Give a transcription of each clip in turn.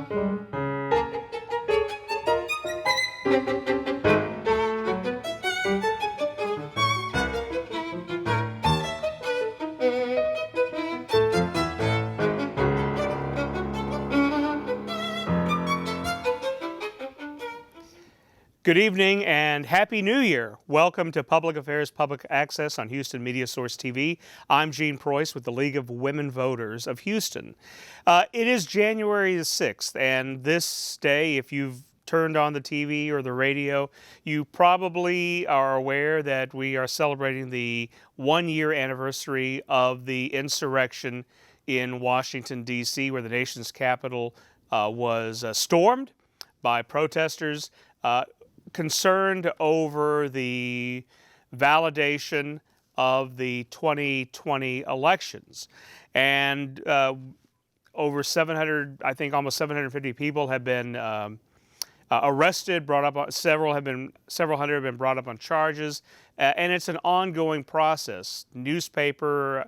Good evening and Happy New Year. Welcome to Public Affairs Public Access on Houston Media Source TV. I'm Gene Preuss with the League of Women Voters of Houston. It is January the 6th, and this day, if you've turned on the TV or the radio, you probably are aware that we are celebrating the one-year anniversary of the insurrection in Washington, D.C., where the nation's capital was stormed by protesters concerned over the validation of the 2020 elections. And over 700, I think almost 750 people have been arrested, brought up, several hundred have been brought up on charges, and it's an ongoing process. Newspaper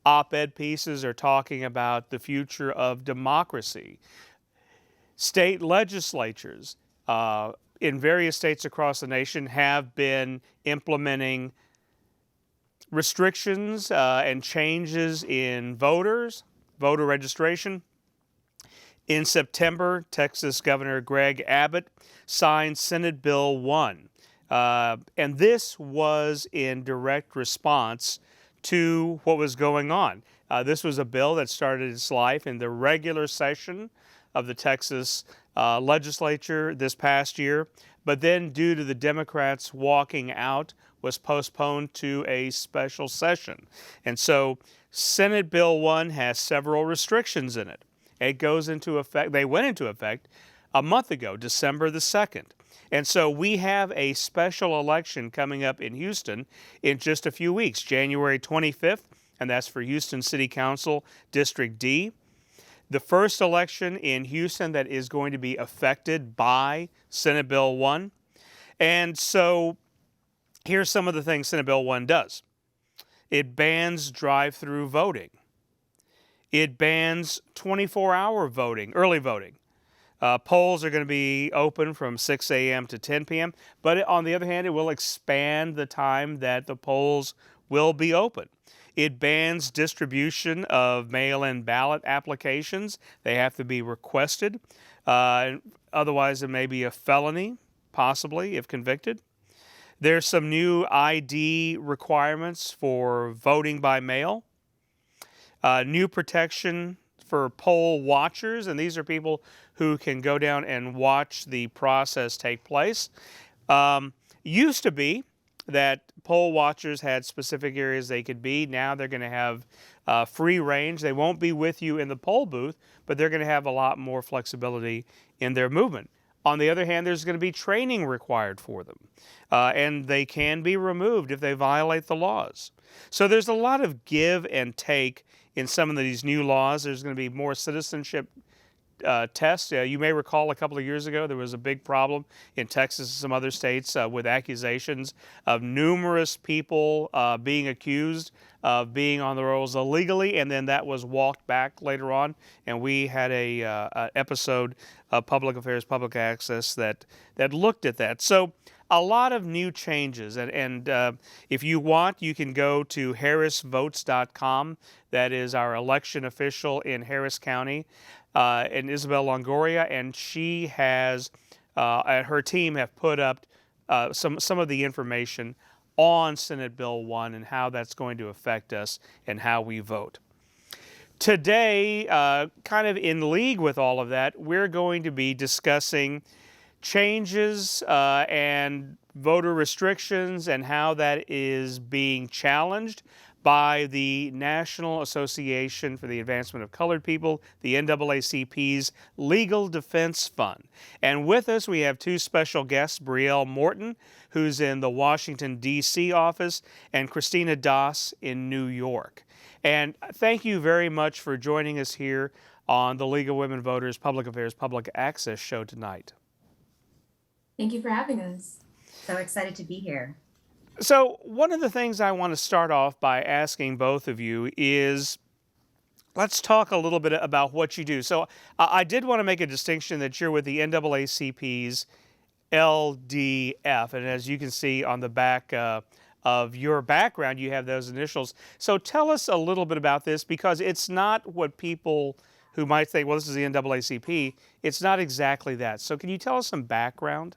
op-ed pieces are talking about the future of democracy. State legislatures in various states across the nation have been implementing restrictions and changes in voter registration. In September, Texas Governor Greg Abbott signed Senate Bill 1, and this was in direct response to what was going on. This was a bill that started its life in the regular session of the Texas legislature this past year, but then due to the Democrats walking out, was postponed to a special session. And so Senate Bill 1 has several restrictions in it. It goes into effect, they went into effect a month ago, December the 2nd. And so we have a special election coming up in Houston in just a few weeks, January 25th, and that's for Houston City Council District D. The first election in Houston that is going to be affected by Senate Bill 1. And so here's some of the things Senate Bill 1 does. It bans drive-through voting. It bans 24-hour voting, early voting. Polls are going to be open from 6 a.m. to 10 p.m., but on the other hand, it will expand the time that the polls will be open. It bans distribution of mail-in ballot applications. They have to be requested. Otherwise, it may be a felony, possibly, if convicted. There's some new ID requirements for voting by mail. New protection for poll watchers, and these are people who can go down and watch the process take place. Used to be that poll watchers had specific areas they could be. Now they're going to have free range. They won't be with you in the poll booth, but they're going to have a lot more flexibility in their movement. On the other hand, there's going to be training required for them, and they can be removed if they violate the laws. So there's a lot of give and take in some of these new laws. There's going to be more citizenship tests. You may recall a couple of years ago there was a big problem in Texas and some other states with accusations of numerous people being accused of being on the rolls illegally, and then that was walked back later on, and we had a episode of Public Affairs Public Access that looked at that. So a lot of new changes, and if you want, you can go to harrisvotes.com. That is our election official in Harris County, and Isabel Longoria, and she has, her team have put up some of the information on Senate Bill 1 and how that's going to affect us and how we vote. Today, kind of in league with all of that, we're going to be discussing changes and voter restrictions and how that is being challenged by the National Association for the Advancement of Colored People, the NAACP's Legal Defense Fund. And with us, we have two special guests, Brielle Morton, who's in the Washington, D.C. office, and Christina Das in New York. And thank you very much for joining us here on the League of Women Voters Public Affairs Public Access show tonight. Thank you for having us. So excited to be here. So one of the things I want to start off by asking both of you is, Let's talk a little bit about what you do. So I did want to make a distinction that you're with the NAACP's LDF, and as you can see on the back of your background, you have those initials. So tell us a little bit about this, because it's not what people who might think, well, this is the NAACP. It's not exactly that. So can you tell us some background?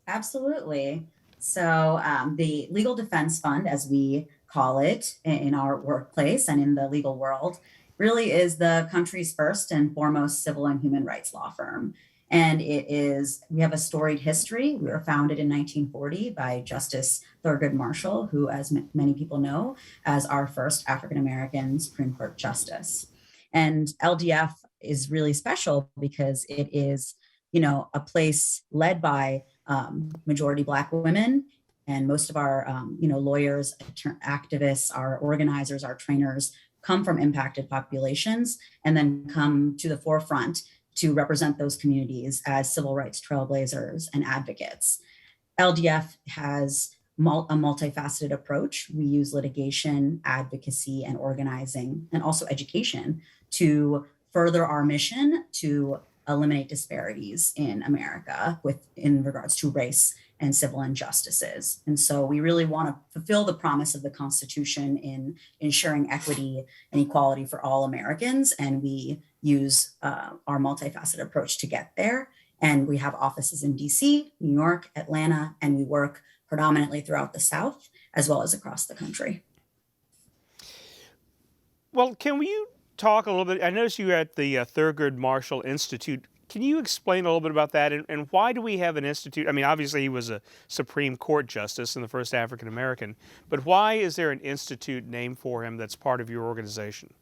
Absolutely. So, the Legal Defense Fund, as we call it in our workplace and in the legal world, really is the country's first and foremost civil and human rights law firm. And we have a storied history. We were founded in 1940 by Justice Thurgood Marshall, who, as many people know, as our first African American Supreme Court justice. And LDF is really special because it is, a place led by majority Black women, and most of our, lawyers, activists, our organizers, our trainers come from impacted populations, and then come to the forefront to represent those communities as civil rights trailblazers and advocates. LDF has a multifaceted approach. We use litigation, advocacy, and organizing, and also education to further our mission to eliminate disparities in America in regards to race and civil injustices. And so we really want to fulfill the promise of the Constitution in ensuring equity and equality for all Americans. And we use our multifaceted approach to get there. And we have offices in DC, New York, Atlanta, and we work predominantly throughout the South as well as across the country. Well, can we talk a little bit? I noticed you were at the Thurgood Marshall Institute. Can you explain a little bit about that, and why do we have an institute? I mean, obviously he was a Supreme Court justice and the first African American, but why is there an institute named for him that's part of your organization?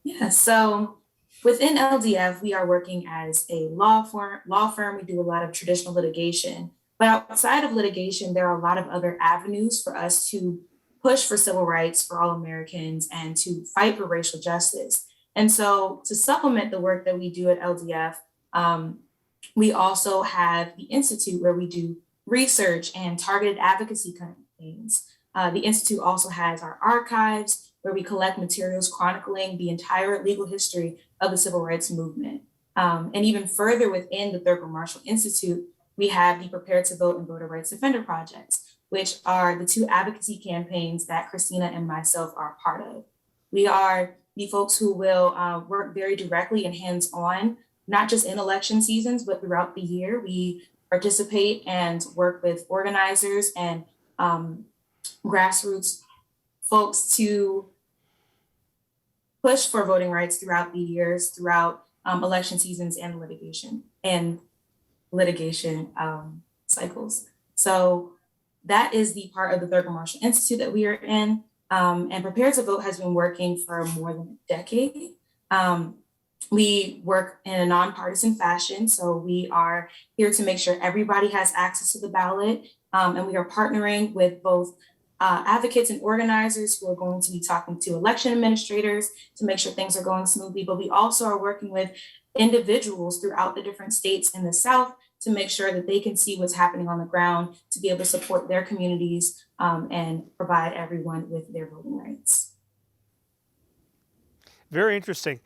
Yeah, so within LDF, we are working as a law firm. We do a lot of traditional litigation, but outside of litigation, there are a lot of other avenues for us to push for civil rights for all Americans and to fight for racial justice. And so to supplement the work that we do at LDF, we also have the Institute, where we do research and targeted advocacy campaigns. The Institute also has our archives, where we collect materials chronicling the entire legal history of the civil rights movement. And even further within the Thurgood Marshall Institute, we have the Prepare to Vote and Voter Rights Defender projects, which are the two advocacy campaigns that Christina and myself are part of. We are the folks who will work very directly and hands-on, not just in election seasons, but throughout the year. We participate and work with organizers and grassroots folks to push for voting rights throughout the years, throughout election seasons and litigation cycles. So that is the part of the Thurgood Marshall Institute that we are in. And Prepare to Vote has been working for more than a decade. We work in a nonpartisan fashion. So we are here to make sure everybody has access to the ballot. And we are partnering with both advocates and organizers who are going to be talking to election administrators to make sure things are going smoothly. But we also are working with individuals throughout the different states in the South to make sure that they can see what's happening on the ground, to be able to support their communities and provide everyone with their voting rights. Very interesting.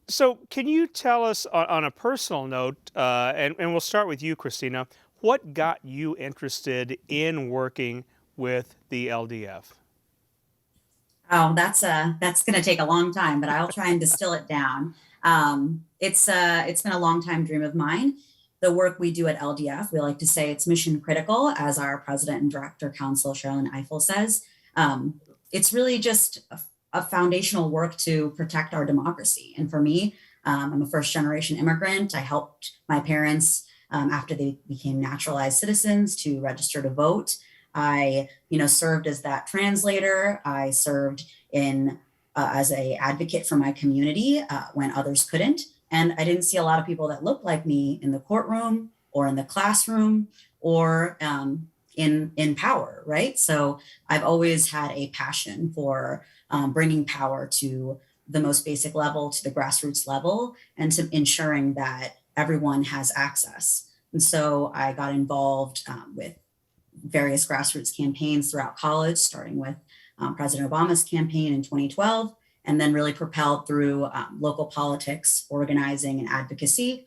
So can you tell us on a personal note, and we'll start with you, Christina, what got you interested in working with the LDF? Oh, that's going to take a long time, but I'll try and distill it down. It's been a long time dream of mine. The work we do at LDF, we like to say it's mission critical, as our president and director counsel, Sherilyn Eiffel, says. It's really just a foundational work to protect our democracy. And for me, I'm a first generation immigrant. I helped my parents after they became naturalized citizens to register to vote. I, served as that translator. I served as a advocate for my community when others couldn't. And I didn't see a lot of people that looked like me in the courtroom or in the classroom or in power, right? So I've always had a passion for bringing power to the most basic level, to the grassroots level, and to ensuring that everyone has access. And so I got involved with various grassroots campaigns throughout college, starting with President Obama's campaign in 2012, and then really propelled through local politics, organizing, and advocacy.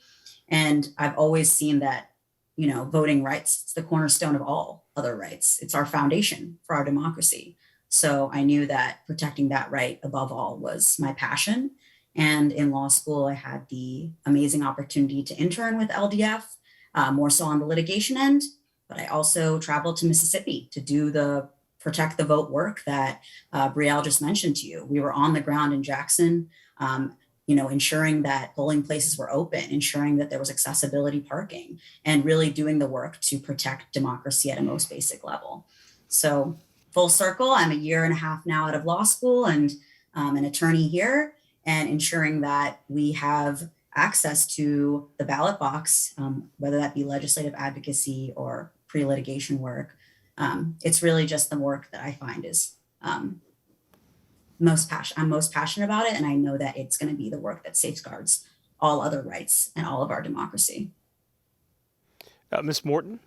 And I've always seen that, voting rights, it's the cornerstone of all other rights. It's our foundation for our democracy. So I knew that protecting that right above all was my passion. And in law school, I had the amazing opportunity to intern with LDF, more so on the litigation end. But I also traveled to Mississippi to do the protect the vote work that Brielle just mentioned to you. We were on the ground in Jackson, ensuring that polling places were open, ensuring that there was accessibility parking, and really doing the work to protect democracy at a most basic level. So full circle, I'm a year and a half now out of law school and an attorney here, and ensuring that we have access to the ballot box, whether that be legislative advocacy or pre-litigation work. It's really just the work that I find is I'm most passionate about it, and I know that it's going to be the work that safeguards all other rights and all of our democracy. Ms. Morton?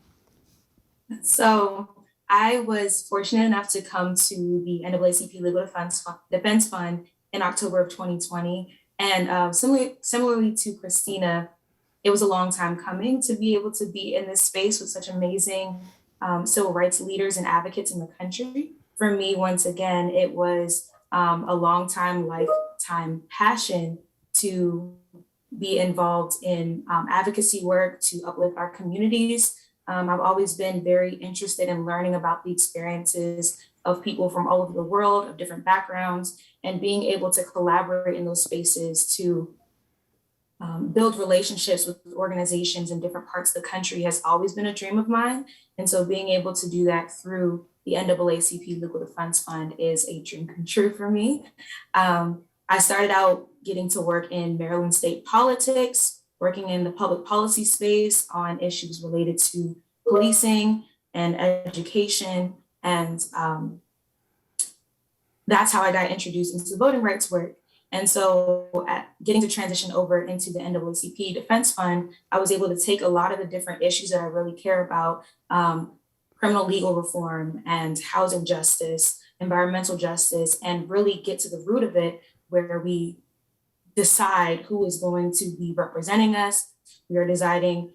So I was fortunate enough to come to the NAACP Legal Defense Fund in October of 2020. And similarly to Christina, it was a long time coming to be able to be in this space with such amazing civil rights leaders and advocates in the country. For me, once again, it was a lifetime passion to be involved in advocacy work to uplift our communities. I've always been very interested in learning about the experiences of people from all over the world, of different backgrounds, and being able to collaborate in those spaces to build relationships with organizations in different parts of the country has always been a dream of mine. And so being able to do that through the NAACP Legal Defense Fund is a dream come true for me. I started out getting to work in Maryland state politics, working in the public policy space on issues related to policing and education. And that's how I got introduced into voting rights work. And so getting to transition over into the NAACP Defense Fund, I was able to take a lot of the different issues that I really care about, criminal legal reform and housing justice, environmental justice, and really get to the root of it, where we decide who is going to be representing us. We are deciding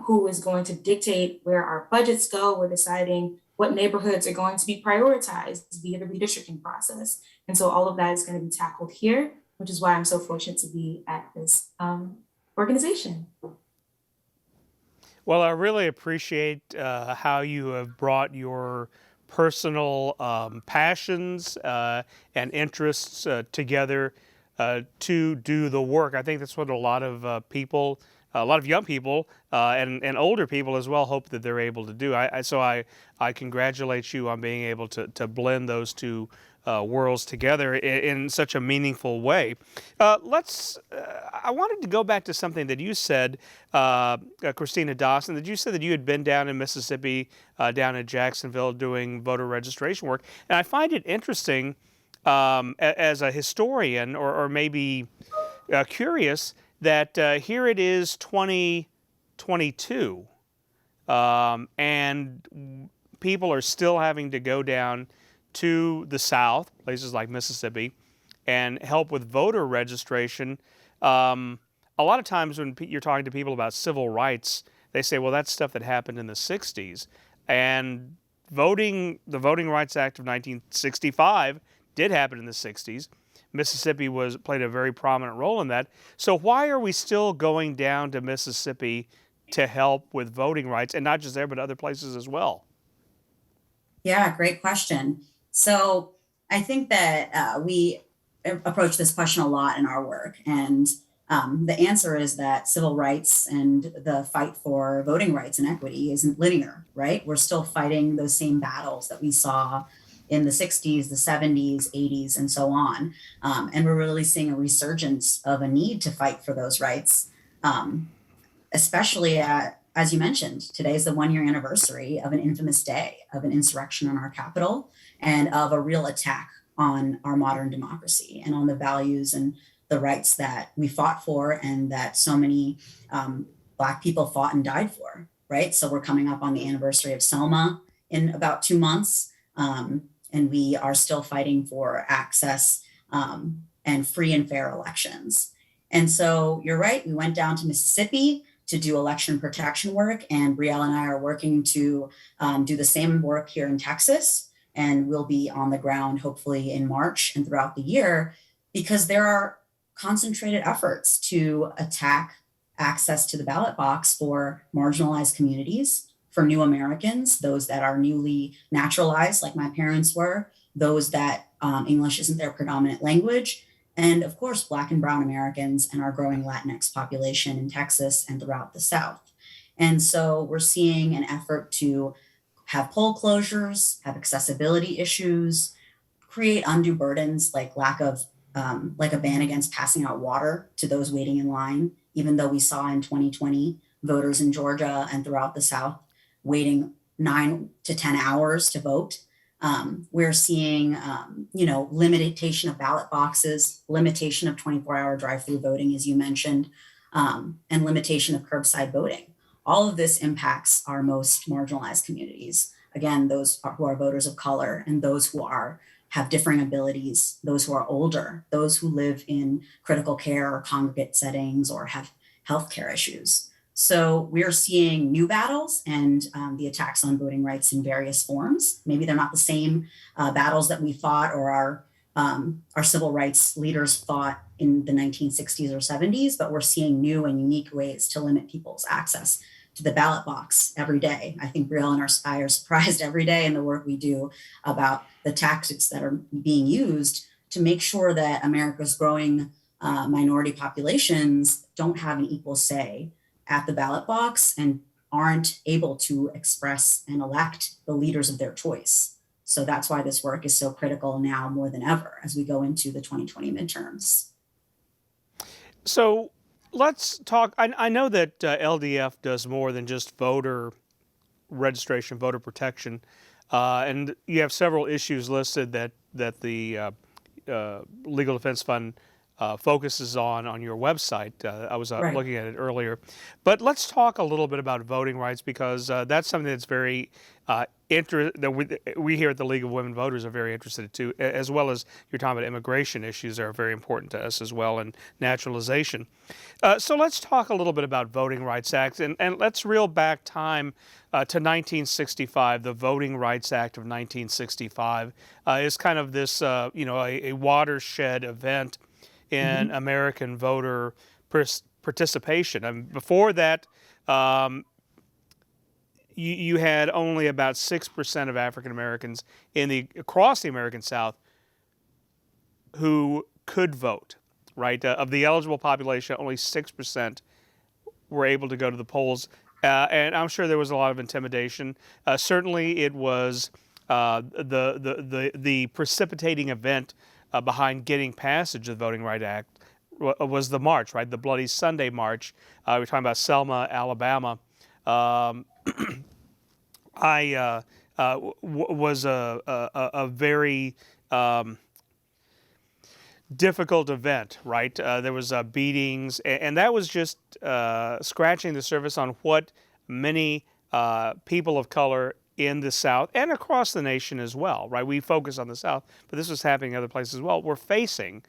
who is going to dictate where our budgets go. We're deciding what neighborhoods are going to be prioritized via the redistricting process. And so all of that is going to be tackled here, which is why I'm so fortunate to be at this organization. Well, I really appreciate how you have brought your personal passions and interests together to do the work. I think that's what a lot of people, a lot of young people and older people as well hope that they're able to do. So I congratulate you on being able to blend those two worlds together in such a meaningful way. I wanted to go back to something that you said, Christina Dawson, that you said that you had been down in Mississippi, down in Jacksonville doing voter registration work. And I find it interesting as a historian or maybe curious that here it is 2022 and people are still having to go down to the South, places like Mississippi, and help with voter registration. A lot of times when you're talking to people about civil rights, they say, well, that's stuff that happened in the 60s. And the Voting Rights Act of 1965 did happen in the 60s. Mississippi played a very prominent role in that. So why are we still going down to Mississippi to help with voting rights, and not just there, but other places as well? Yeah, great question. So I think that we approach this question a lot in our work. And the answer is that civil rights and the fight for voting rights and equity isn't linear, right? We're still fighting those same battles that we saw in the 60s, the 70s, 80s, and so on. And we're really seeing a resurgence of a need to fight for those rights, especially as you mentioned, today is the 1-year anniversary of an infamous day of an insurrection on our Capitol and of a real attack on our modern democracy and on the values and the rights that we fought for and that so many Black people fought and died for, right? So we're coming up on the anniversary of Selma in about 2 months, and we are still fighting for access and free and fair elections. And so you're right, we went down to Mississippi to do election protection work, and Brielle and I are working to do the same work here in Texas, and we'll be on the ground hopefully in March and throughout the year, because there are concentrated efforts to attack access to the ballot box for marginalized communities, for new Americans, those that are newly naturalized, like my parents were, those that English isn't their predominant language, and of course, Black and Brown Americans and our growing Latinx population in Texas and throughout the South. And so we're seeing an effort to have poll closures, have accessibility issues, create undue burdens like like a ban against passing out water to those waiting in line, even though we saw in 2020 voters in Georgia and throughout the South waiting 9 to 10 hours to vote. We're seeing, limitation of ballot boxes, limitation of 24-hour drive-through voting, as you mentioned, and limitation of curbside voting. All of this impacts our most marginalized communities. Again, those who are voters of color and those who have differing abilities, those who are older, those who live in critical care or congregate settings or have healthcare issues. So we're seeing new battles and the attacks on voting rights in various forms. Maybe they're not the same battles that we fought or our civil rights leaders fought in the 1960s or 70s, but we're seeing new and unique ways to limit people's access to the ballot box every day. I think Brielle and I are surprised every day in the work we do about the tactics that are being used to make sure that America's growing minority populations don't have an equal say at the ballot box and aren't able to express and elect the leaders of their choice. So that's why this work is so critical now more than ever as we go into the 2020 midterms. So let's talk. I know that LDF does more than just voter registration, voter protection, and you have several issues listed that the Legal Defense Fund focuses on your website. I was Right. looking at it earlier. But let's talk a little bit about voting rights, because that's something that's very that we here at the League of Women Voters are very interested in too, as well as you're talking about immigration issues are very important to us as well, and naturalization. So let's talk a little bit about Voting Rights Act, and let's reel back time to 1965. The Voting Rights Act of 1965 is kind of this, a watershed event in American voter participation. And before that, you had only about 6% of African Americans across the American South who could vote. Right, of the eligible population, only 6% were able to go to the polls, and I'm sure there was a lot of intimidation. Certainly, it was the precipitating event behind getting passage of the Voting Rights Act was the march, right? The Bloody Sunday March. We're talking about Selma, Alabama. Was a very difficult event, right? There was beatings, and that was just scratching the surface on what many people of color in the South and across the nation as well, right? We focus on the South, but this was happening in other places as well. We're facing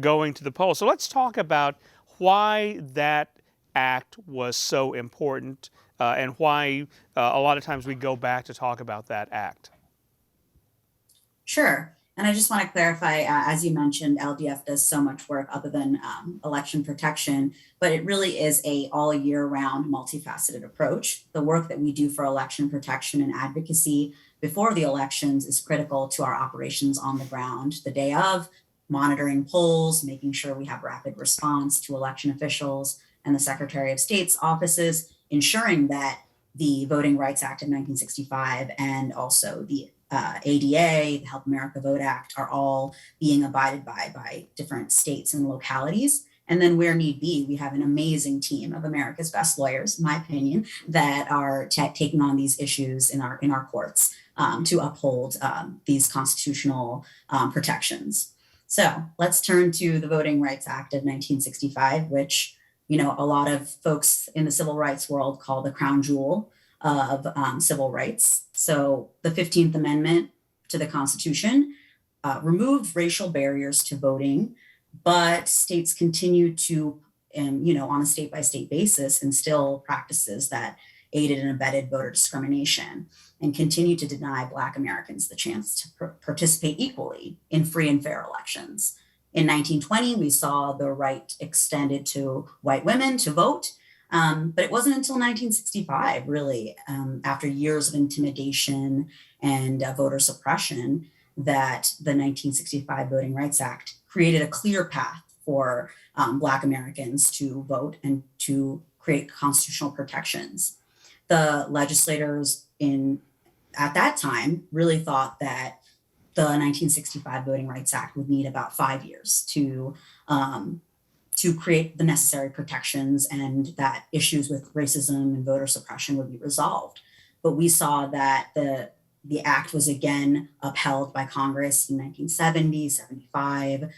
going to the polls. So let's talk about why that act was so important and why a lot of times we go back to talk about that act. Sure. And I just want to clarify, as you mentioned, LDF does so much work other than election protection, but it really is a all year round multifaceted approach. The work that we do for election protection and advocacy before the elections is critical to our operations on the ground. The day of, monitoring polls, making sure we have rapid response to election officials and the Secretary of State's offices, ensuring that the Voting Rights Act of 1965 and also the ADA, the Help America Vote Act are all being abided by different states and localities. And then where need be, we have an amazing team of America's best lawyers, in my opinion, that are taking on these issues in our courts to uphold these constitutional protections. So let's turn to the Voting Rights Act of 1965, which, a lot of folks in the civil rights world call the crown jewel of civil rights. So the 15th Amendment to the Constitution removed racial barriers to voting but states continue to, on a state-by-state basis, instill practices that aided and abetted voter discrimination and continue to deny Black Americans the chance to participate equally in free and fair elections. In 1920, we saw the right extended to white women to vote, but it wasn't until 1965, really, after years of intimidation and voter suppression, that the 1965 Voting Rights Act created a clear path for Black Americans to vote and to create constitutional protections. The legislators at that time really thought that the 1965 Voting Rights Act would need about 5 years to create the necessary protections and that issues with racism and voter suppression would be resolved. But we saw that the act was again upheld by Congress in 1970, 75,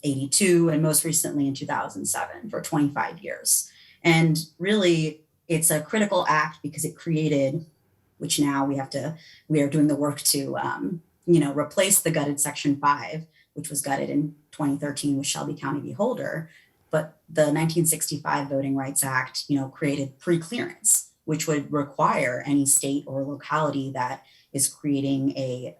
82, and most recently in 2007 for 25 years. And really, it's a critical act because it created, which now we are doing the work to, replace the gutted Section 5, which was gutted in 2013 with Shelby County v. Holder. But the 1965 Voting Rights Act, created pre-clearance, which would require any state or locality that is creating a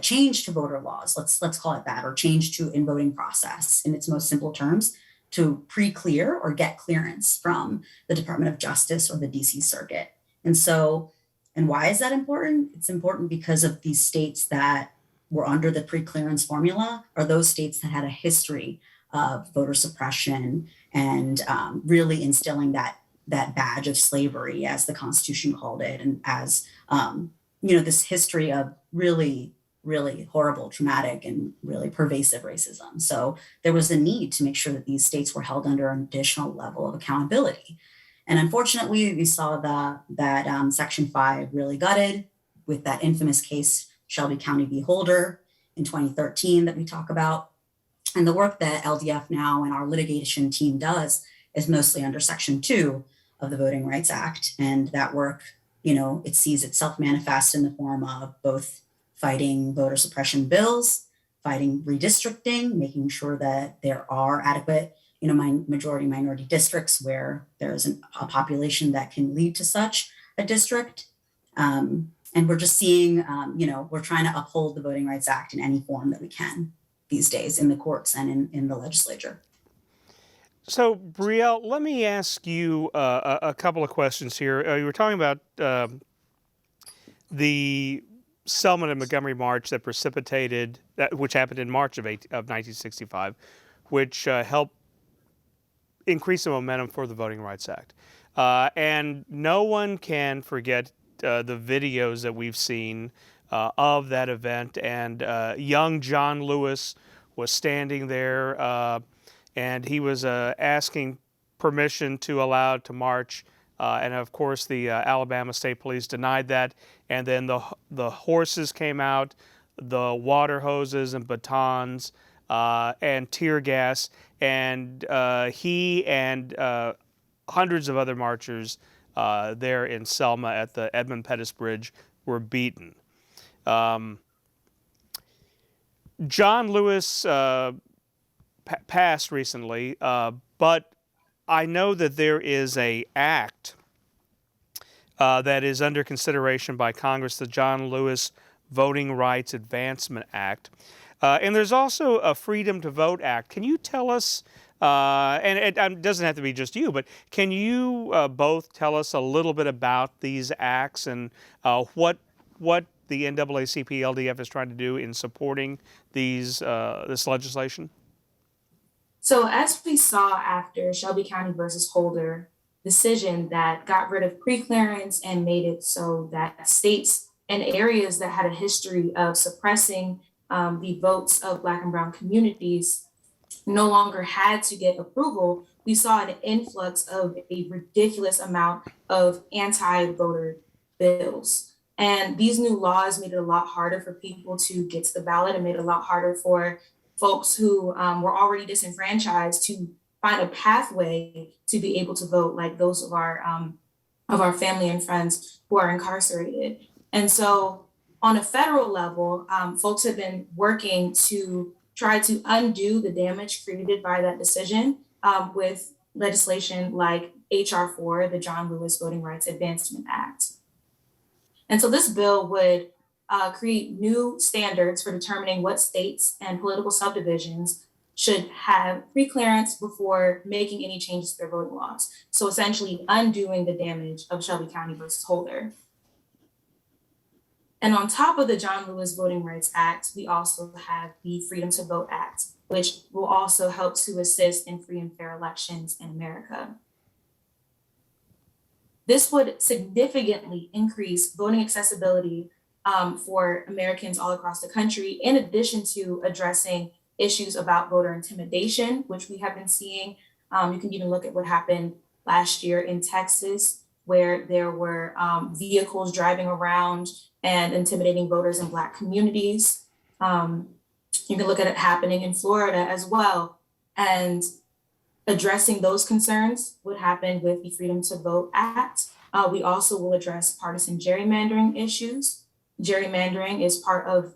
change to voter laws, let's call it that, or change to in voting process in its most simple terms, to pre-clear or get clearance from the Department of Justice or the DC Circuit. And why is that important? It's important because of these states that were under the pre-clearance formula are those states that had a history of voter suppression and really instilling that badge of slavery, as the Constitution called it, and as this history of really, really horrible, traumatic, and really pervasive racism. So there was a need to make sure that these states were held under an additional level of accountability. And unfortunately, we saw that Section 5 really gutted with that infamous case, Shelby County v. Holder in 2013 that we talk about. And the work that LDF now and our litigation team does is mostly under Section 2 of the Voting Rights Act. And that work, it sees itself manifest in the form of both fighting voter suppression bills, fighting redistricting, making sure that there are adequate, majority minority districts where there's a population that can lead to such a district. And we're just seeing, we're trying to uphold the Voting Rights Act in any form that we can these days in the courts and in the legislature. So, Brielle, let me ask you a couple of questions here. You were talking about the Selma and Montgomery March that precipitated, which happened in March of 1965, which helped increase the momentum for the Voting Rights Act. And no one can forget the videos that we've seen of that event. And young John Lewis was standing there, and he was asking permission to allow to march. And of course, the Alabama State Police denied that. And then the horses came out, the water hoses and batons, and tear gas. And he and hundreds of other marchers there in Selma at the Edmund Pettus Bridge were beaten. John Lewis passed recently, but I know that there is an act that is under consideration by Congress, the John Lewis Voting Rights Advancement Act. And there's also a Freedom to Vote Act. Can you tell us, and it doesn't have to be just you, but can you both tell us a little bit about these acts and what the NAACP LDF is trying to do in supporting this legislation? So as we saw after Shelby County versus Holder decision that got rid of pre-clearance and made it so that states and areas that had a history of suppressing the votes of Black and Brown communities no longer had to get approval, we saw an influx of a ridiculous amount of anti-voter bills. And these new laws made it a lot harder for people to get to the ballot and made it a lot harder for folks who were already disenfranchised to find a pathway to be able to vote, like those of our family and friends who are incarcerated. And so on a federal level, folks have been working to try to undo the damage created by that decision with legislation like HR 4, the John Lewis Voting Rights Advancement Act. And so this bill would create new standards for determining what states and political subdivisions should have pre-clearance before making any changes to their voting laws. So essentially undoing the damage of Shelby County versus Holder. And on top of the John Lewis Voting Rights Act, we also have the Freedom to Vote Act, which will also help to assist in free and fair elections in America. This would significantly increase voting accessibility for Americans all across the country, in addition to addressing issues about voter intimidation, which we have been seeing. You can even look at what happened last year in Texas, where there were vehicles driving around and intimidating voters in Black communities. You can look at it happening in Florida as well. And addressing those concerns would happen with the Freedom to Vote Act. We also will address partisan gerrymandering issues. Gerrymandering is part of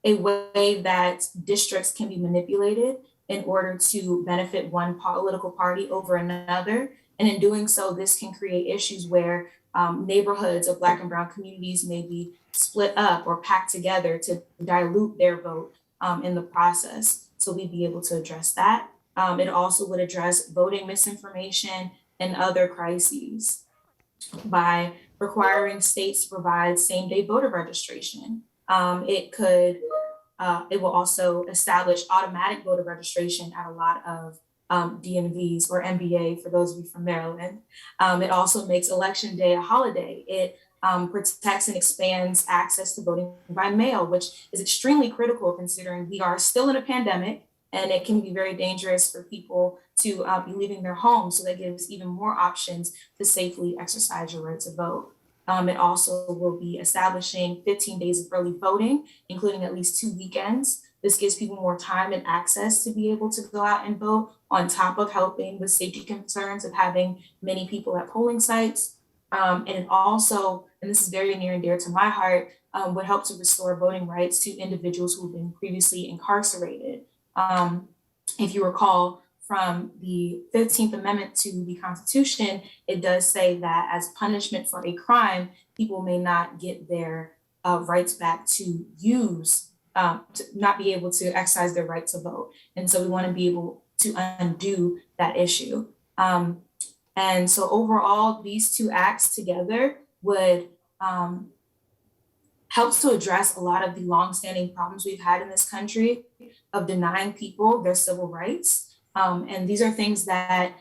a way that districts can be manipulated in order to benefit one political party over another. And in doing so, this can create issues where neighborhoods of Black and Brown communities may be split up or packed together to dilute their vote in the process. So we'd be able to address that. It also would address voting misinformation and other crises by requiring states to provide same-day voter registration. It will also establish automatic voter registration at a lot of DMVs or MBA for those of you from Maryland. It also makes Election Day a holiday. It protects and expands access to voting by mail, which is extremely critical considering we are still in a pandemic and it can be very dangerous for people to be leaving their homes. So that gives even more options to safely exercise your right to vote. It also will be establishing 15 days of early voting, including at least 2 weekends. This gives people more time and access to be able to go out and vote, on top of helping with safety concerns of having many people at polling sites. And it also, and this is very near and dear to my heart, would help to restore voting rights to individuals who have been previously incarcerated. If you recall from the 15th Amendment to the Constitution, it does say that as punishment for a crime, people may not get their rights back to use, to not be able to exercise their right to vote. And so we want to be able to undo that issue. And so overall, these two acts together would help to address a lot of the longstanding problems we've had in this country of denying people their civil rights. And these are things that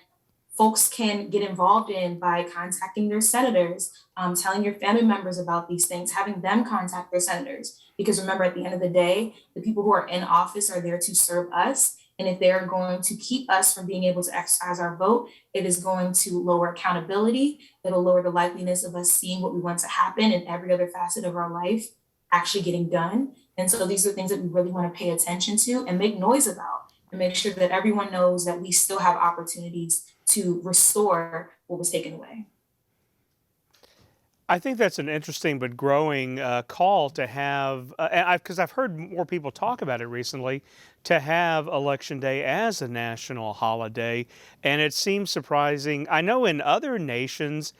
folks can get involved in by contacting their senators, telling your family members about these things, having them contact their senators. Because remember, at the end of the day, the people who are in office are there to serve us. And if they're going to keep us from being able to exercise our vote, it is going to lower accountability. It'll lower the likeliness of us seeing what we want to happen in every other facet of our life actually getting done. And so these are things that we really want to pay attention to and make noise about, and make sure that everyone knows that we still have opportunities to restore what was taken away. I think that's an interesting but growing call to have, because I've heard more people talk about it recently, to have Election Day as a national holiday. And it seems surprising. I know in other nations,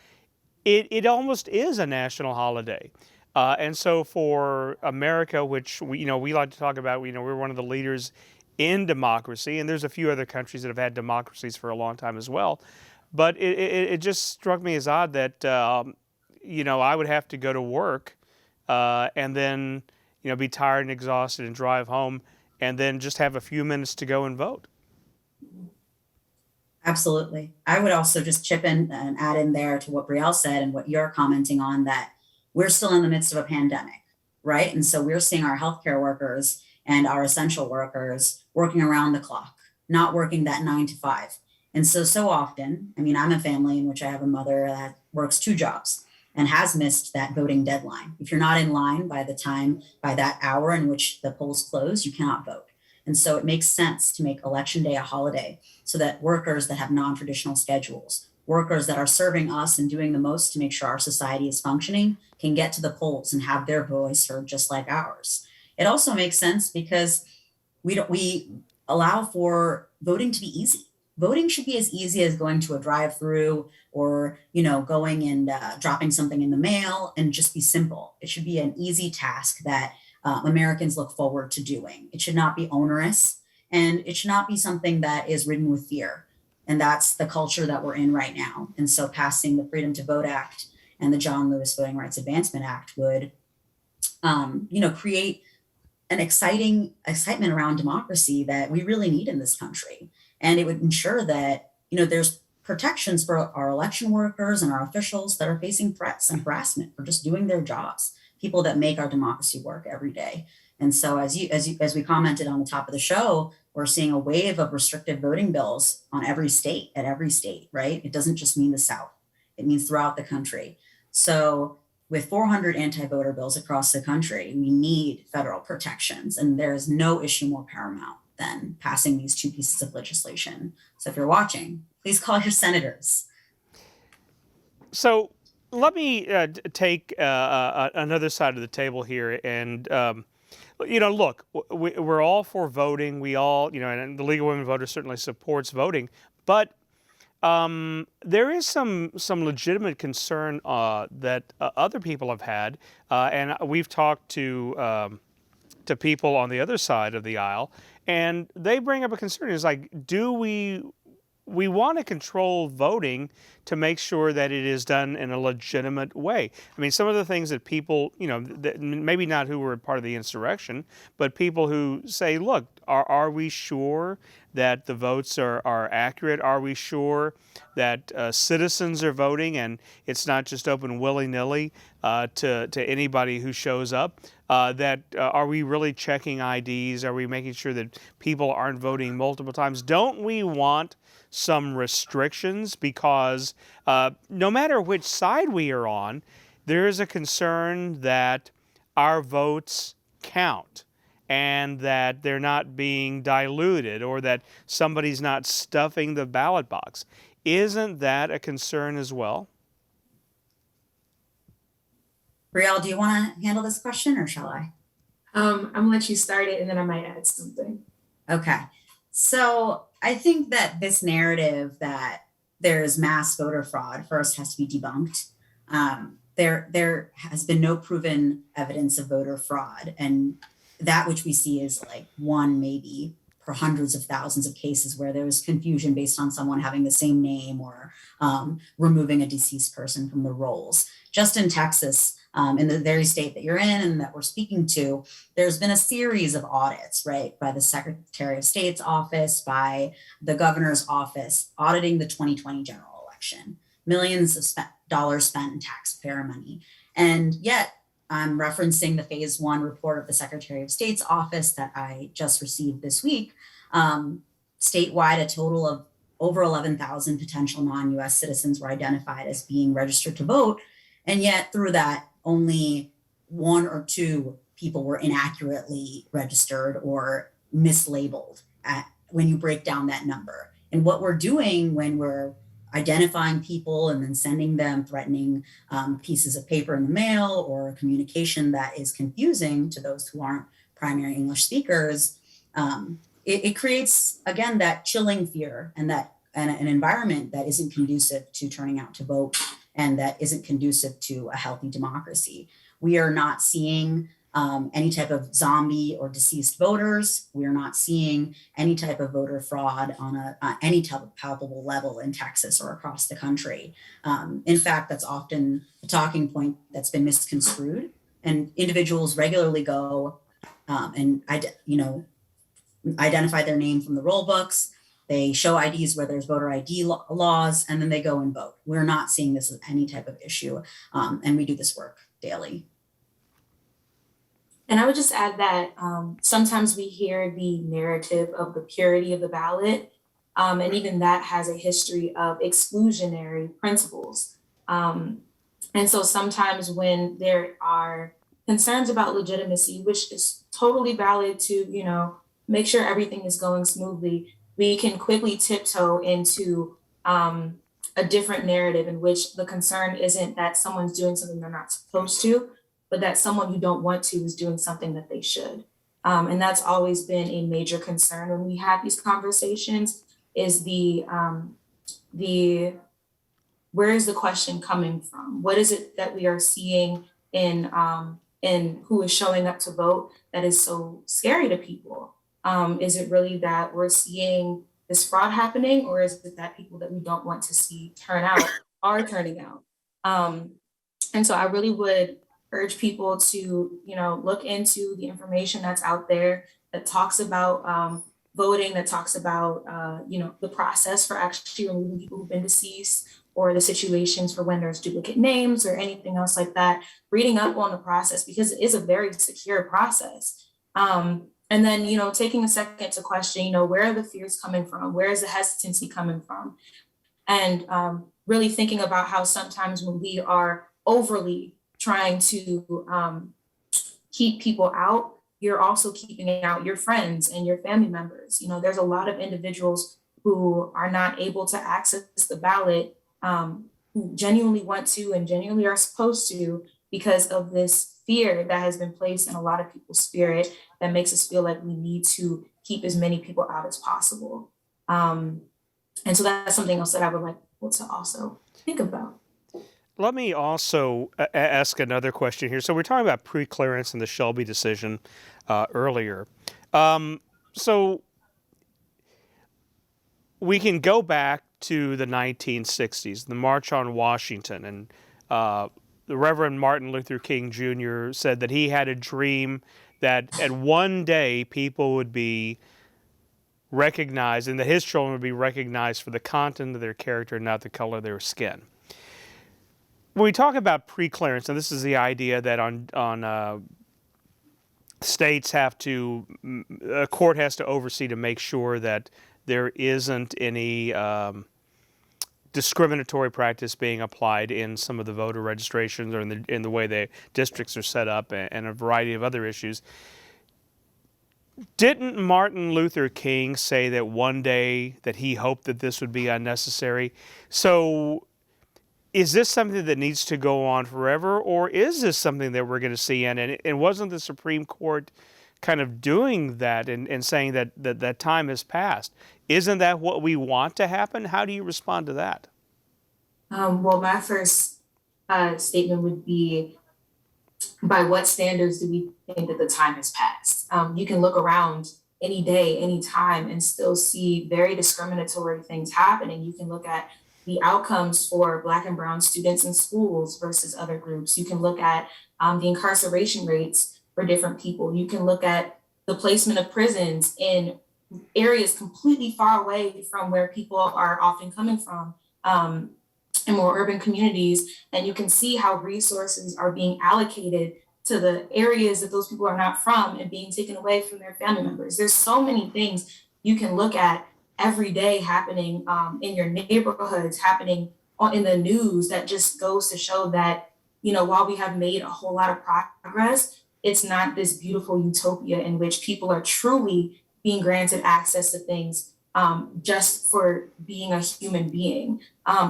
it almost is a national holiday. And so for America, which we like to talk about, we're one of the leaders in democracy, and there's a few other countries that have had democracies for a long time as well. But it just struck me as odd that I would have to go to work and then, be tired and exhausted and drive home and then just have a few minutes to go and vote. Absolutely. I would also just chip in and add in there to what Brielle said and what you're commenting on, that we're still in the midst of a pandemic, right? And so we're seeing our healthcare workers and our essential workers working around the clock, not working that 9 to 5. And so often, I'm a family in which I have a mother that works 2 jobs and has missed that voting deadline. If you're not in line by that hour in which the polls close, you cannot vote. And so it makes sense to make Election Day a holiday so that workers that have non-traditional schedules, workers that are serving us and doing the most to make sure our society is functioning, can get to the polls and have their voice heard just like ours. It also makes sense because we allow for voting to be easy. Voting should be as easy as going to a drive-through or going and dropping something in the mail, and just be simple. It should be an easy task that Americans look forward to doing. It should not be onerous, and it should not be something that is ridden with fear. And that's the culture that we're in right now. And so passing the Freedom to Vote Act and the John Lewis Voting Rights Advancement Act would create an excitement around democracy that we really need in this country. And it would ensure that, there's protections for our election workers and our officials that are facing threats and harassment for just doing their jobs, people that make our democracy work every day. And so as we commented on the top of the show, we're seeing a wave of restrictive voting bills at every state, right? It doesn't just mean the South, it means throughout the country. So with 400 anti-voter bills across the country, we need federal protections, and there is no issue more paramount than passing these two pieces of legislation. So if you're watching, please call your senators. So let me take another side of the table here, and look, we're all for voting. We all, and the League of Women Voters certainly supports voting, but there is some legitimate concern that other people have had, and we've talked to people on the other side of the aisle, and they bring up a concern. It's like, do we want to control voting to make sure that it is done in a legitimate way? I mean, some of the things that people, that maybe not who were part of the insurrection, but people who say, look, are we sure that the votes are accurate? Are we sure that citizens are voting and it's not just open willy-nilly to anybody who shows up? Are we really checking IDs? Are we making sure that people aren't voting multiple times? Don't we want some restrictions? Because no matter which side we are on, there is a concern that our votes count and that they're not being diluted, or that somebody's not stuffing the ballot box. Isn't that a concern as well? Brielle, do you want to handle this question, or shall I? I'm gonna let you start it, and then I might add something. Okay. So I think that this narrative that there's mass voter fraud first has to be debunked. There has been no proven evidence of voter fraud, and that which we see is like one maybe per hundreds of thousands of cases where there was confusion based on someone having the same name, or removing a deceased person from the rolls. Just in Texas, in the very state that you're in and that we're speaking to, there's been a series of audits, right, by the Secretary of State's office, by the governor's office, auditing the 2020 general election. Millions of dollars spent in taxpayer money. And yet, I'm referencing the phase 1 report of the Secretary of State's office that I just received this week. Statewide, a total of over 11,000 potential non-US citizens were identified as being registered to vote. And yet through that, only 1 or 2 people were inaccurately registered or mislabeled when you break down that number. And what we're doing when we're identifying people and then sending them threatening pieces of paper in the mail, or communication that is confusing to those who aren't primary English speakers, it creates, again, that chilling fear and an environment that isn't conducive to turning out to vote, and that isn't conducive to a healthy democracy. We are not seeing any type of zombie or deceased voters. We're not seeing any type of voter fraud on any type of palpable level in Texas or across the country. In fact, that's often a talking point that's been misconstrued, and individuals regularly go and identify their name from the roll books. They show IDs where there's voter ID laws, and then they go and vote. We're not seeing this as any type of issue, and we do this work daily. And I would just add that sometimes we hear the narrative of the purity of the ballot, and even that has a history of exclusionary principles. And so sometimes when there are concerns about legitimacy, which is totally valid to, make sure everything is going smoothly, we can quickly tiptoe into a different narrative in which the concern isn't that someone's doing something they're not supposed to, but that someone you don't want to is doing something that they should. And that's always been a major concern when we have these conversations is the where is the question coming from? What is it that we are seeing in who is showing up to vote that is so scary to people? Is it really that we're seeing this fraud happening, or is it that people that we don't want to see turn out are turning out? And so I really would urge people to, look into the information that's out there that talks about voting, that talks about, the process for actually removing people who've been deceased, or the situations for when there's duplicate names or anything else like that, reading up on the process, because it is a very secure process. And then, taking a second to question, where are the fears coming from? Where is the hesitancy coming from? And really thinking about how sometimes when we are overly trying to keep people out, you're also keeping out your friends and your family members. There's a lot of individuals who are not able to access the ballot, who genuinely want to and genuinely are supposed to, because of this fear that has been placed in a lot of people's spirit that makes us feel like we need to keep as many people out as possible. And so that's something else that I would like people to also think about. Let me also ask another question here. So we're talking about pre-clearance and the Shelby decision earlier. So we can go back to the 1960s, the March on Washington, and the Reverend Martin Luther King Jr. said that he had a dream that at one day people would be recognized, and that his children would be recognized for the content of their character, not the color of their skin. When we talk about pre-clearance, and this is the idea that on states have to, a court has to oversee to make sure that there isn't any discriminatory practice being applied in some of the voter registrations or in the way the districts are set up, and a variety of other issues. Didn't Martin Luther King say that one day that he hoped that this would be unnecessary? So is this something that needs to go on forever, or is this something that we're going to see? And wasn't the Supreme Court kind of doing that and saying that time has passed? Isn't that what we want to happen? How do you respond to that? Well, my first statement would be, by what standards do we think that the time has passed? You can look around any day, any time, and still see very discriminatory things happening. You can look at the outcomes for Black and Brown students in schools versus other groups. You can look at the incarceration rates for different people. You can look at the placement of prisons in areas completely far away from where people are often coming from, in more urban communities. And you can see how resources are being allocated to the areas that those people are not from and being taken away from their family members. There's so many things you can look at every day happening in your neighborhoods, happening in the news, that just goes to show that, while we have made a whole lot of progress, it's not this beautiful utopia in which people are truly being granted access to things just for being a human being.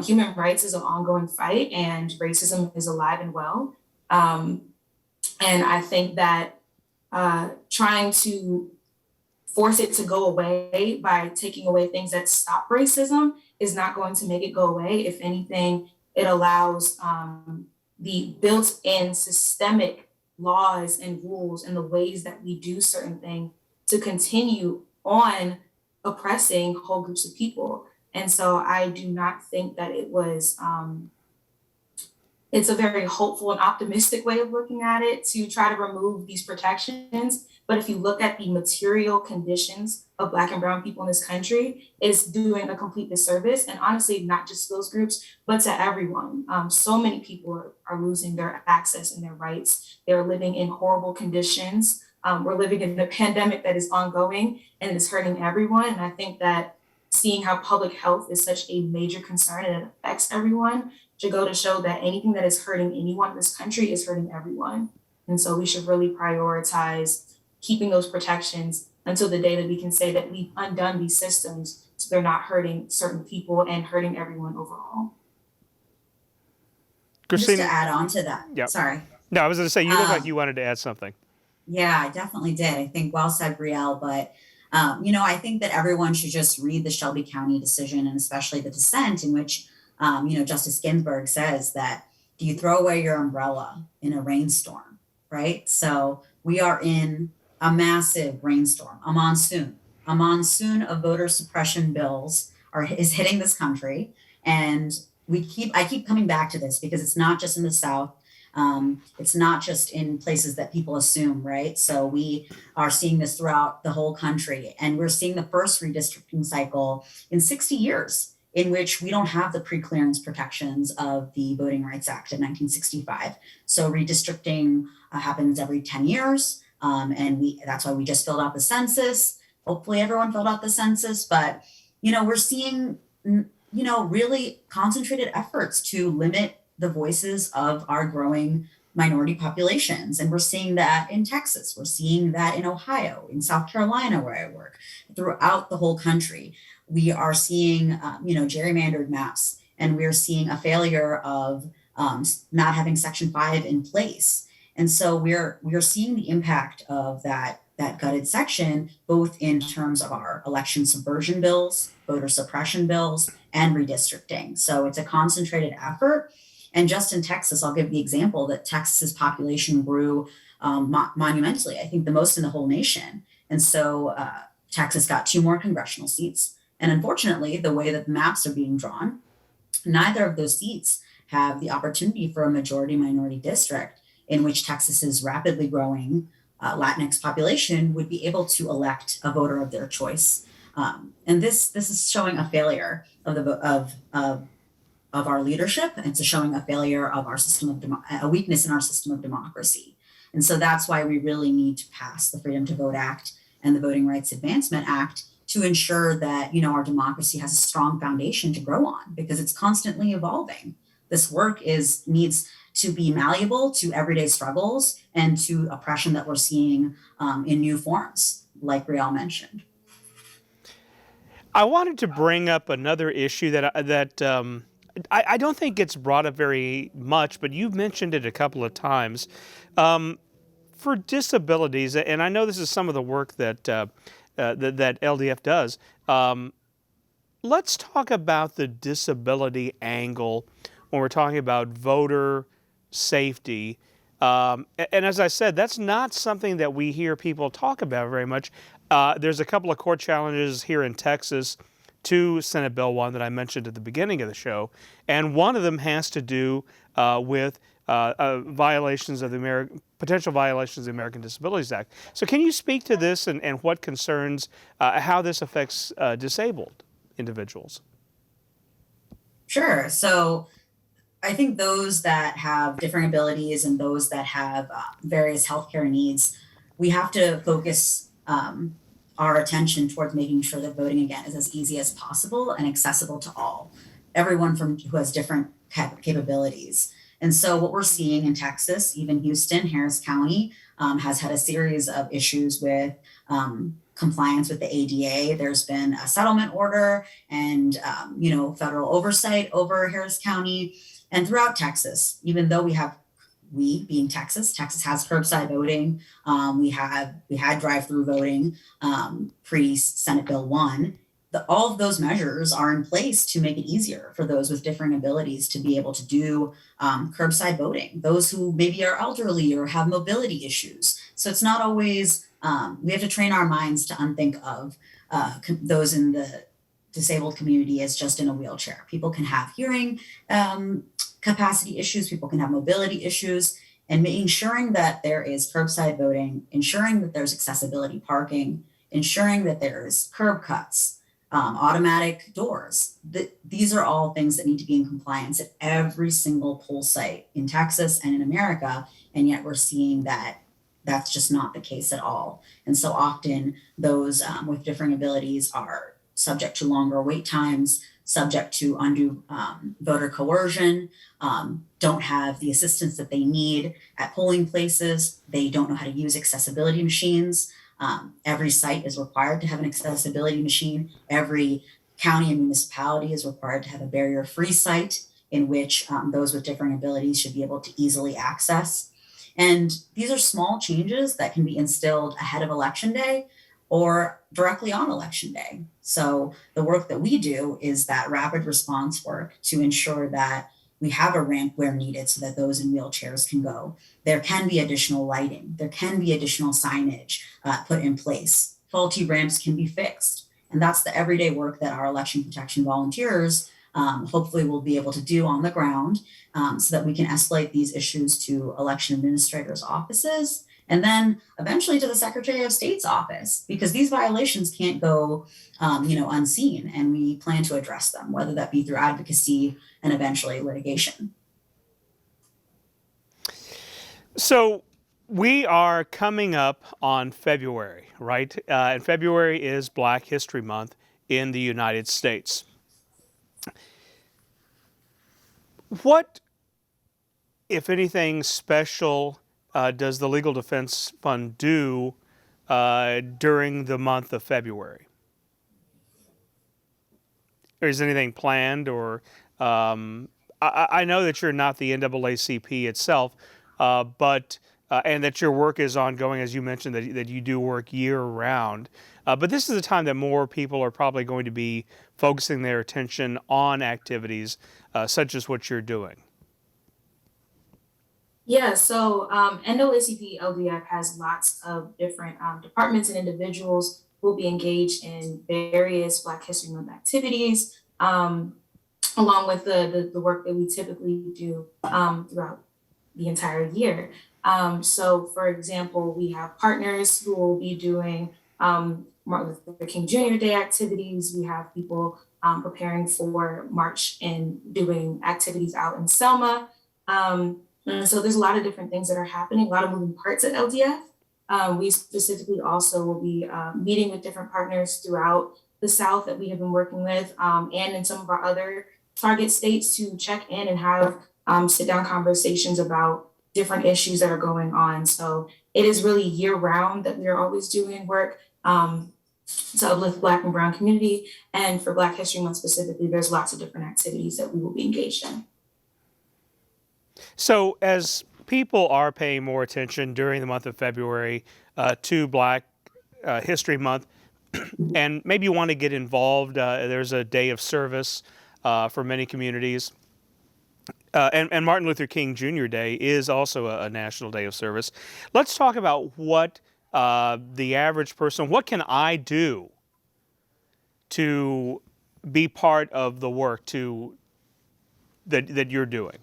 Human rights is an ongoing fight, and racism is alive and well. And I think that trying to force it to go away by taking away things that stop racism is not going to make it go away. If anything, it allows the built-in systemic laws and rules and the ways that we do certain things to continue on oppressing whole groups of people. And so I do not think that it was, it's a very hopeful and optimistic way of looking at it to try to remove these protections. But if you look at the material conditions of Black and Brown people in this country, it's doing a complete disservice. And honestly, not just those groups, but to everyone. So many people are losing their access and their rights. They're living in horrible conditions. We're living in a pandemic that is ongoing and is hurting everyone. And I think that seeing how public health is such a major concern and it affects everyone should go to show that anything that is hurting anyone in this country is hurting everyone. And so we should really prioritize keeping those protections until the day that we can say that we've undone these systems so they're not hurting certain people and hurting everyone overall. Just to add on to that, Yep. Sorry. No, I was going to say, you look like Um, you wanted to add something. yeah, I definitely did. I think well said, Brielle. But I think that everyone should just read the Shelby County decision, and especially the dissent in which Justice Ginsburg says that, do you throw away your umbrella in a rainstorm, right? So we are in a massive rainstorm, a monsoon of voter suppression bills is hitting this country, and I keep coming back to this because it's not just in the South. It's not just in places that people assume, right? So we are seeing this throughout the whole country, and we're seeing the first redistricting cycle in 60 years in which we don't have the pre-clearance protections of the Voting Rights Act of 1965. So redistricting happens every 10 years, and that's why we just filled out the census. Hopefully everyone filled out the census, but we're seeing really concentrated efforts to limit the voices of our growing minority populations. And we're seeing that in Texas. We're seeing that in Ohio, in South Carolina, where I work, throughout the whole country. We are seeing, gerrymandered maps, and we're seeing a failure of not having Section 5 in place. And so we're seeing the impact of that gutted section, both in terms of our election subversion bills, voter suppression bills, and redistricting. So it's a concentrated effort. And just in Texas, I'll give the example that Texas's population grew monumentally, I think the most in the whole nation. And so Texas got 2 more congressional seats. And unfortunately, the way that the maps are being drawn, neither of those seats have the opportunity for a majority minority district in which Texas's rapidly growing Latinx population would be able to elect a voter of their choice. And this is showing a failure of our leadership. It's showing a failure of our a weakness in our system of democracy. And so that's why we really need to pass the Freedom to Vote Act and the Voting Rights Advancement Act to ensure that our democracy has a strong foundation to grow on, because it's constantly evolving. This work needs to be malleable to everyday struggles and to oppression that we're seeing in new forms, like Brielle mentioned. I wanted to bring up another issue that I don't think gets brought up very much, but you've mentioned it a couple of times. For disabilities, and I know this is some of the work that LDF does. Let's talk about the disability angle when we're talking about voter safety. And as I said, that's not something that we hear people talk about very much. There's a couple of court challenges here in Texas to Senate Bill 1 that I mentioned at the beginning of the show, and one of them has to do with violations of the potential violations of the American Disabilities Act. So can you speak to this and what concerns, how this affects disabled individuals? Sure. So I think those that have different abilities and those that have various healthcare needs, we have to focus our attention towards making sure that voting again is as easy as possible and accessible to all, everyone who has different capabilities. And so what we're seeing in Texas, even Houston, Harris County, has had a series of issues with compliance with the ADA. There's been a settlement order and federal oversight over Harris County and throughout Texas. Even though we being Texas has curbside voting. We had drive-through voting pre-Senate Bill 1. All of those measures are in place to make it easier for those with differing abilities to be able to do curbside voting, those who maybe are elderly or have mobility issues. So it's not always, we have to train our minds to unthink of those in the disabled community as just in a wheelchair. People can have hearing capacity issues, people can have mobility issues, and ensuring that there is curbside voting, ensuring that there's accessibility parking, ensuring that there's curb cuts, automatic doors. These are all things that need to be in compliance at every single poll site in Texas and in America, and yet we're seeing that that's just not the case at all. And so often those with differing abilities are subject to longer wait times, subject to undue voter coercion, don't have the assistance that they need at polling places. They don't know how to use accessibility machines. Every site is required to have an accessibility machine. Every county and municipality is required to have a barrier-free site in which those with differing abilities should be able to easily access. And these are small changes that can be instilled ahead of Election Day or directly on Election Day. So the work that we do is that rapid response work to ensure that we have a ramp where needed so that those in wheelchairs can go. There can be additional lighting. There can be additional signage put in place. Faulty ramps can be fixed. And that's the everyday work that our election protection volunteers hopefully will be able to do on the ground so that we can escalate these issues to election administrators' offices and then eventually to the Secretary of State's office, because these violations can't go unseen, and we plan to address them, whether that be through advocacy and eventually litigation. So we are coming up on February, right? And February is Black History Month in the United States. What, if anything, special does the Legal Defense Fund do during the month of February? Or is anything planned? Or I know that you're not the NAACP itself, but and that your work is ongoing, as you mentioned, that you do work year-round. But this is a time that more people are probably going to be focusing their attention on activities such as what you're doing. Yeah, so NAACP LDF has lots of different departments and individuals who will be engaged in various Black History Month activities, along with the work that we typically do throughout the entire year. So, for example, we have partners who will be doing Martin Luther King Jr. Day activities. We have people preparing for March and doing activities out in Selma. And so there's a lot of different things that are happening, a lot of moving parts at LDF. We specifically also will be meeting with different partners throughout the South that we have been working with, and in some of our other target states to check in and have sit-down conversations about different issues that are going on. So it is really year-round that we are always doing work to uplift Black and Brown community. And for Black History Month specifically, there's lots of different activities that we will be engaged in. So as people are paying more attention during the month of February to Black History Month, and maybe you want to get involved, there's a day of service for many communities. And Martin Luther King Jr. Day is also a national day of service. Let's talk about what the average person, what can I do to be part of the work that you're doing?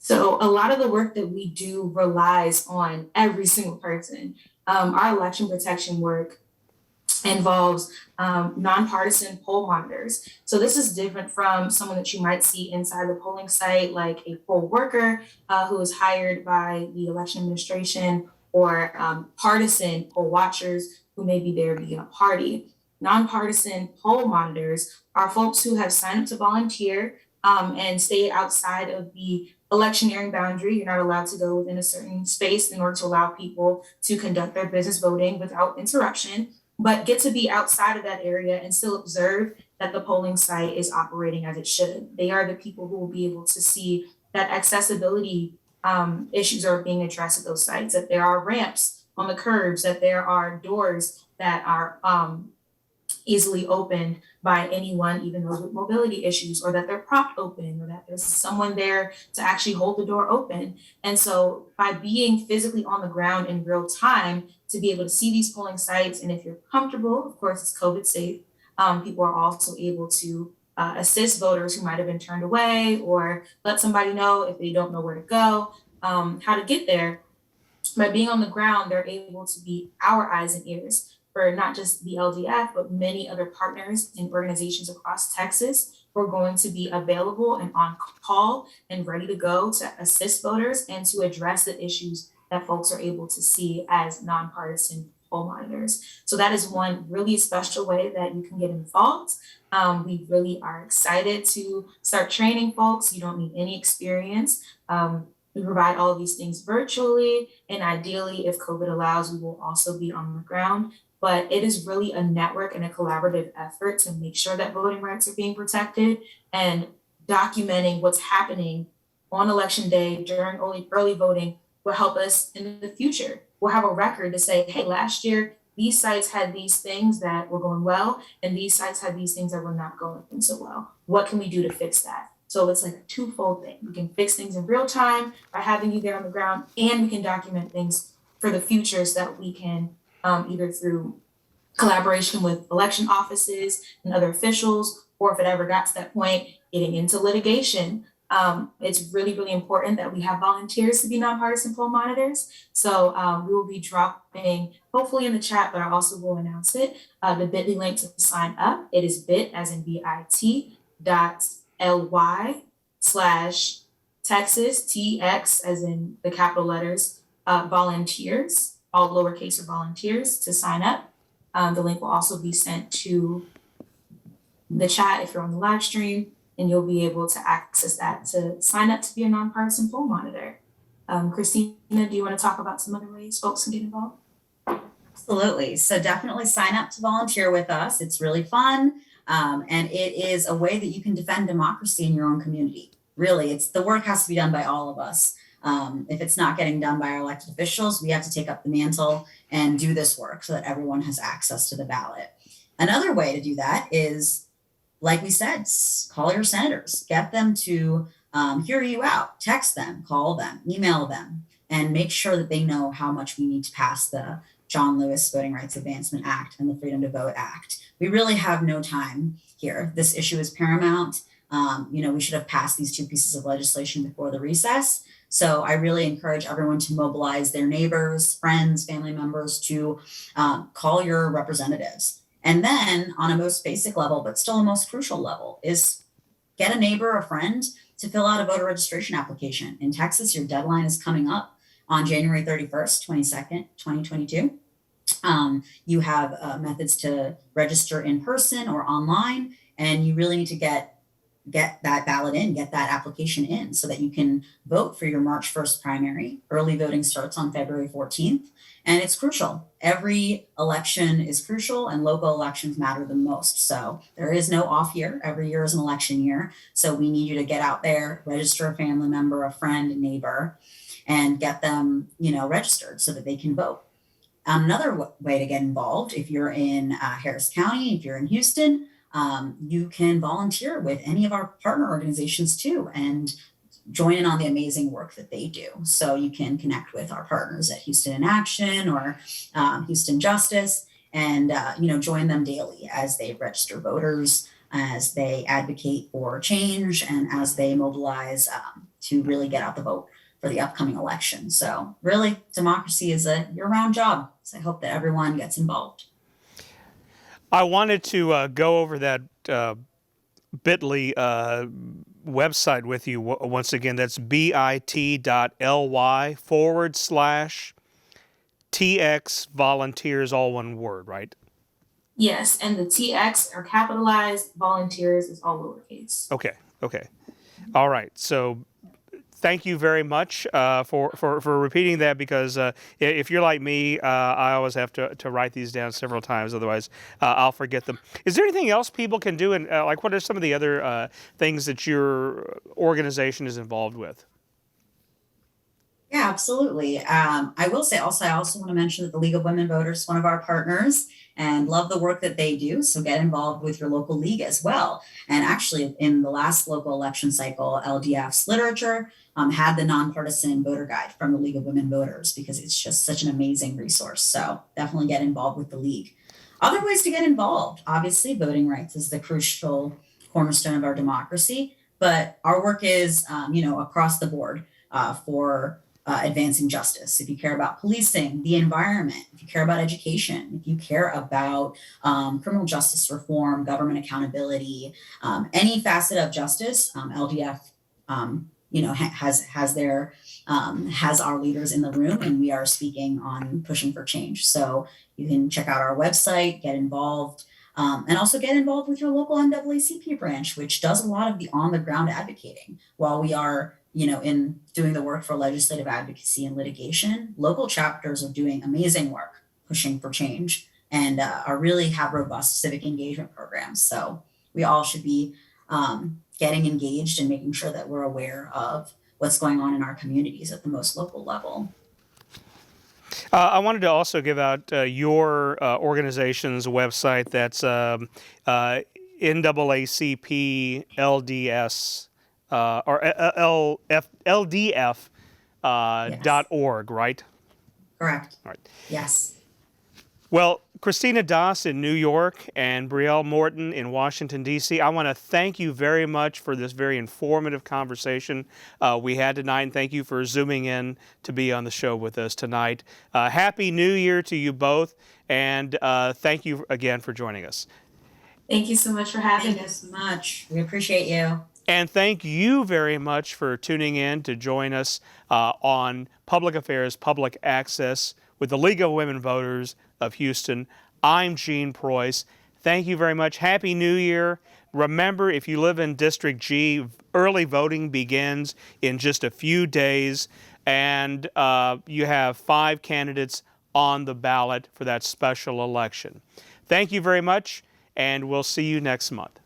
So a lot of the work that we do relies on every single person. Our election protection work involves nonpartisan poll monitors. So this is different from someone that you might see inside the polling site, like a poll worker who is hired by the election administration, or partisan poll watchers who may be there via a party. Nonpartisan poll monitors are folks who have signed up to volunteer and stay outside of the electioneering boundary. You're not allowed to go within a certain space in order to allow people to conduct their business voting without interruption, but get to be outside of that area and still observe that the polling site is operating as it should. They are the people who will be able to see that accessibility issues are being addressed at those sites, that there are ramps on the curbs, that there are doors that are easily opened by anyone, even those with mobility issues, or that they're propped open, or that there's someone there to actually hold the door open. And so by being physically on the ground in real time to be able to see these polling sites, and if you're comfortable, of course, it's COVID safe, people are also able to assist voters who might have been turned away, or let somebody know if they don't know where to go, how to get there. By being on the ground, they're able to be our eyes and ears for not just the LDF, but many other partners and organizations across Texas who are going to be available and on call and ready to go to assist voters and to address the issues that folks are able to see as nonpartisan poll monitors. So that is one really special way that you can get involved. We really are excited to start training folks. You don't need any experience. We provide all of these things virtually, and ideally, if COVID allows, we will also be on the ground. But it is really a network and a collaborative effort to make sure that voting rights are being protected, and documenting what's happening on election day during early voting will help us in the future. We'll have a record to say, hey, last year, these sites had these things that were going well, and these sites had these things that were not going so well. What can we do to fix that? So it's like a twofold thing. We can fix things in real time by having you there on the ground, and we can document things for the future so that we can either through collaboration with election offices and other officials, or if it ever got to that point, getting into litigation. It's really, really important that we have volunteers to be nonpartisan poll monitors. So we will be dropping, hopefully in the chat, but I also will announce it, the bit.ly link to sign up. It is bit as in bit.ly/Texas, TX as in the capital letters, volunteers, all lowercase or volunteers to sign up. The link will also be sent to the chat if you're on the live stream, and you'll be able to access that to sign up to be a nonpartisan poll monitor. Christina, do you want to talk about some other ways folks can get involved? Absolutely. So definitely sign up to volunteer with us. It's really fun. And it is a way that you can defend democracy in your own community. Really, the work has to be done by all of us. If it's not getting done by our elected officials, we have to take up the mantle and do this work so that everyone has access to the ballot. Another way to do that is, like we said, call your senators, get them to hear you out, text them, call them, email them, and make sure that they know how much we need to pass the John Lewis Voting Rights Advancement Act and the Freedom to Vote Act. We really have no time here. This issue is paramount. We should have passed these two pieces of legislation before the recess. So I really encourage everyone to mobilize their neighbors, friends, family members to call your representatives. And then on a most basic level, but still a most crucial level, is get a neighbor, a friend to fill out a voter registration application. In Texas, your deadline is coming up on January 31st, 22nd, 2022. You have methods to register in person or online, and you really need to get that ballot in, get that application in so that you can vote for your March 1st primary. Early voting starts on February 14th, and it's crucial. Every election is crucial, and local elections matter the most. So there is no off year. Every year is an election year. So we need you to get out there, register a family member, a friend, a neighbor, and get them, registered so that they can vote. Another way to get involved, if you're in Harris County, if you're in Houston, you can volunteer with any of our partner organizations too and join in on the amazing work that they do. So you can connect with our partners at Houston in Action or Houston Justice and join them daily as they register voters, as they advocate for change, and as they mobilize to really get out the vote for the upcoming election. So really, democracy is a year-round job. So I hope that everyone gets involved. I wanted to go over that bit.ly website with you once again. That's bit.ly/TX volunteers, all one word, right? Yes, and the TX are capitalized, volunteers is all lowercase. Okay. All right. So thank you very much for repeating that, because if you're like me, I always have to write these down several times, otherwise I'll forget them. Is there anything else people can do, and what are some of the other things that your organization is involved with? Yeah, absolutely. I will say also, I also want to mention that the League of Women Voters is one of our partners and love the work that they do. So get involved with your local league as well. And actually, in the last local election cycle, LDF's literature had the Nonpartisan voter guide from the League of Women Voters, because it's just such an amazing resource. So definitely get involved with the league. Other ways to get involved, obviously, voting rights is the crucial cornerstone of our democracy, but our work is, across the board for advancing justice. If you care about policing, the environment, if you care about education, if you care about criminal justice reform, government accountability, any facet of justice, LDF, has our leaders in the room, and we are speaking on pushing for change. So you can check out our website, get involved, and also get involved with your local NAACP branch, which does a lot of the on the ground advocating. While we are in doing the work for legislative advocacy and litigation, local chapters are doing amazing work pushing for change and really have robust civic engagement programs. So we all should be getting engaged and making sure that we're aware of what's going on in our communities at the most local level. I wanted to also give out your organization's website. That's NAACP LDS or LDF Yes. .org, right? Correct. All right. Yes. Well, Christina Das in New York and Brielle Morton in Washington, D.C., I want to thank you very much for this very informative conversation we had tonight, and thank you for zooming in to be on the show with us tonight. Happy New Year to you both, and thank you again for joining us. Thank you so much for having Thank you us. so much. We appreciate you. And thank you very much for tuning in to join us on Public Affairs, Public Access with the League of Women Voters of Houston. I'm Gene Preuss. Thank you very much. Happy New Year. Remember, if you live in District G, early voting begins in just a few days, and you have 5 candidates on the ballot for that special election. Thank you very much, and we'll see you next month.